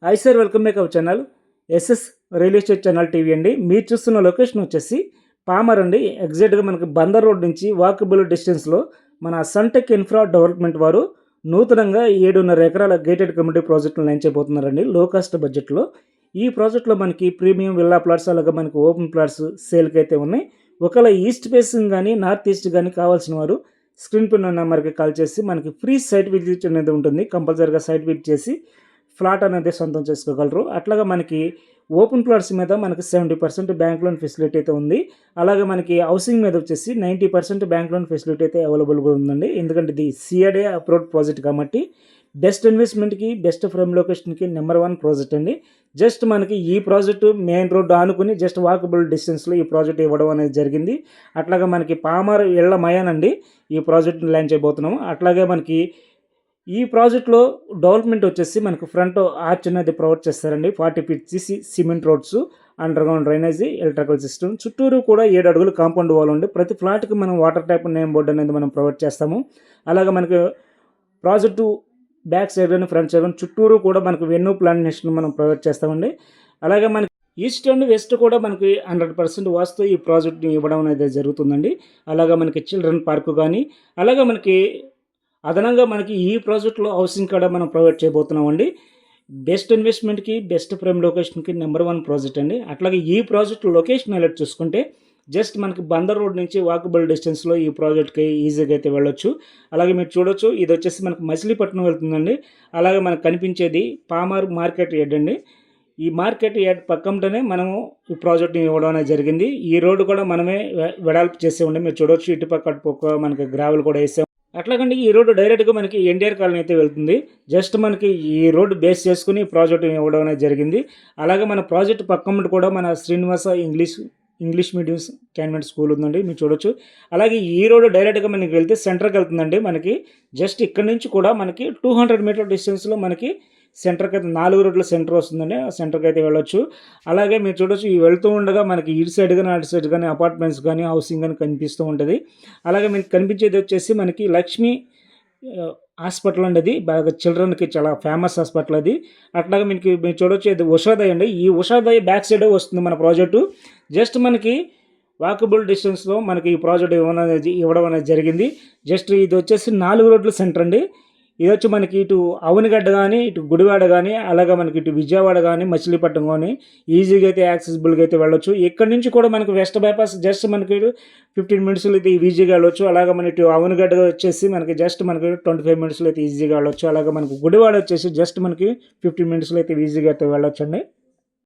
Hi sir, welcome back our channel SS real estate channel TV అండి. మీరు చూస్తున్న location వచ్చేసి పామర్ అండి. ఎగ్జాక్ట్గా మనకి బందర్ రోడ్ నుంచి వాకబుల్ డిస్టెన్స్లో మన సన్టెక్ ఇన్ఫ్రా డెవలప్మెంట్ వారు నూతనంగా 7.5 ఎకరాల గేటెడ్ కమ్యూనిటీ ప్రాజెక్టులు లాంచ్ చేయబోతున్నారండి లో కాస్ట్ బడ్జెట్లో. ఈ ప్రాజెక్ట్లో మనకి ప్రీమియం విల్లా ప్లాట్స్ అలాగే మనకి ఓపెన్ ప్లాట్స్ సేల్కి అయితే ఉన్నాయి. ఒకవేళ ఈస్ట్ ఫేసింగ్ కానీ నార్త్ ఈస్ట్ కానీ కావాల్సిన వారు స్క్రీన్ పైన నెంబర్కి కాల్ చేసి మనకి ఫ్రీ సైట్ విజిట్ అనేది ఉంటుంది. కంపల్సరీగా సైట్ విజిట్ చేసి ఫ్లాట్ అనేది సొంతం చేసుకోగలరు. అట్లాగా మనకి ఓపెన్ ప్లాట్స్ మీద మనకి 70% బ్యాంక్ లోన్ ఫెసిలిటీ అయితే ఉంది. అలాగే మనకి హౌసింగ్ మీద వచ్చేసి 90% బ్యాంక్ లోన్ ఫెసిలిటీ అయితే అవైలబుల్గా ఉందండి. ఎందుకంటే ఇది సిఆర్ఏ అప్రూవ్డ్ ప్రాజెక్ట్ కాబట్టి బెస్ట్ ఇన్వెస్ట్మెంట్కి బెస్ట్ ఫ్రమ్ లొకేషన్కి నెంబర్ 1 ప్రాజెక్ట్ అండి. జస్ట్ మనకి ఈ ప్రాజెక్టు మెయిన్ రోడ్డు ఆనుకుని జస్ట్ వాకబుల్ డిస్టెన్స్లో ఈ ప్రాజెక్ట్ ఇవ్వడం అనేది జరిగింది. అట్లాగే మనకి పామర్ ఇళ్ల మయానండి ఈ ప్రాజెక్ట్ని లాంచ్ చేయబోతున్నాము. అట్లాగే మనకి ఈ ప్రాజెక్ట్లో డెవలప్మెంట్ వచ్చేసి మనకు ఫ్రంట్ ఆర్చ్ అనేది ప్రొవైడ్ చేస్తారండి. 40 feet cement roads, under ground drainage, electrical system, చుట్టూరు కూడా 7 అడుగులు కాంపౌండ్ వాల్ ఉండి ప్రతి ఫ్లాట్కి మనం వాటర్ ట్యాప్ నేమ్ బోర్డు అనేది మనం ప్రొవైడ్ చేస్తాము. అలాగే మనకి ప్రాజెక్టు బ్యాక్ సైడ్ కానీ ఫ్రంట్ సైడ్ కానీ చుట్టూరు కూడా మనకు వెన్యూ ప్లాంటేషన్ మనం ప్రొవైడ్ చేస్తామండి. అలాగే మనకి ఈస్ట్ అండ్ వెస్ట్ కూడా మనకి 100% వాస్తు ఈ ప్రాజెక్ట్ని ఇవ్వడం అనేది జరుగుతుందండి. అలాగే మనకి చిల్డ్రన్ పార్కు కానీ అలాగే మనకి అదనంగా మనకి ఈ ప్రాజెక్ట్లో హౌసింగ్ కూడా మనం ప్రొవైడ్ చేయబోతున్నామండి. బెస్ట్ ఇన్వెస్ట్మెంట్కి బెస్ట్ ప్రైమ్ లొకేషన్కి నెంబర్ 1 ప్రాజెక్ట్ అండి. అట్లాగే ఈ ప్రాజెక్ట్ లొకేషన్ ఎలా చూసుకుంటే జస్ట్ మనకి బందర్ రోడ్ నుంచి వాకబుల్ డిస్టెన్స్లో ఈ ప్రాజెక్ట్కి ఈజీగా అయితే వెళ్ళొచ్చు. అలాగే మీరు చూడొచ్చు, ఇది వచ్చేసి మనకు మచిలీపట్నం వెళ్తుందండి. అలాగే మనకు కనిపించేది పామర్ మార్కెట్ యార్డ్ అండి. ఈ మార్కెట్ యార్డ్ పక్కంటనే మనము ఈ ప్రాజెక్ట్ని ఇవ్వడం అనేది జరిగింది. ఈ రోడ్డు కూడా మనమే వెడల్పు చేసే ఉండే మీరు చూడొచ్చు. ఇటుపక్క అటుపక్క మనకి గ్రావెల్ కూడా వేసాం. అట్లాగండి ఈ రోడ్డు డైరెక్ట్గా మనకి ఎన్టీఆర్ కాలనీ అయితే వెళ్తుంది. జస్ట్ మనకి ఈ రోడ్డు బేస్ చేసుకుని ప్రాజెక్ట్ ఇవ్వడం అనేది జరిగింది. అలాగే మన ప్రాజెక్ట్ పక్కన కూడా మన Srinivasa English medium convent school ఉందండి, మీరు చూడొచ్చు. అలాగే ఈ రోడ్డు డైరెక్ట్గా మనకి వెళ్తే సెంటర్కి వెళ్తుందండి. మనకి జస్ట్ ఇక్కడ నుంచి కూడా మనకి 200 మీటర్ డిస్టెన్స్లో మనకి సెంటర్కి అయితే 4 రోడ్ల సెంటర్ వస్తుందండి. ఆ సెంటర్కి అయితే వెళ్ళొచ్చు. అలాగే మీరు చూడొచ్చు, ఈ వెళ్తూ ఉండగా మనకి ఇటు సైడ్ కానీ అటు సైడ్ కానీ అపార్ట్మెంట్స్ కానీ హౌసింగ్ కానీ కనిపిస్తూ ఉంటుంది. అలాగే మీకు కనిపించేది వచ్చేసి మనకి లక్ష్మీ హాస్పిటల్ అండి. అది బాగా చిల్డ్రన్కి చాలా ఫేమస్ హాస్పిటల్ అది. అట్లాగే మీరు చూడొచ్చు, ఇది ఉషాదయ్ అండి. ఈ ఉషాదయ్ బ్యాక్ సైడే వస్తుంది మన ప్రాజెక్టు. జస్ట్ మనకి వాకబుల్ డిస్టెన్స్లో మనకి ఈ ప్రాజెక్ట్ ఇవ్వడం అనేది జరిగింది. జస్ట్ ఇది వచ్చేసి 4 రోడ్ల సెంటర్ అండి. ఇది వచ్చి మనకి ఇటు అవనిగడ్డ కానీ ఇటు గుడివాడ కానీ అలాగే మనకి ఇటు విజయవాడ కానీ మచిలీపట్నం కానీ ఈజీగా అయితే యాక్సెసిబుల్గా అయితే వెళ్ళొచ్చు. ఇక్కడ నుంచి కూడా మనకి వెస్ట్ బైపాస్ జస్ట్ మనకి 15 మినిట్స్లో అయితే ఈజీగా వెళ్ళొచ్చు. అలాగే మన ఇటు అవనిగడ్డ వచ్చేసి మనకి జస్ట్ మనకి 25 మినిట్స్లో అయితే ఈజీగా వెళ్ళొచ్చు. అలాగే మనకి గుడివాడ వచ్చేసి జస్ట్ మనకి 15 మినిట్స్లో అయితే ఈజీగా అయితే వెళ్ళొచ్చు అండి.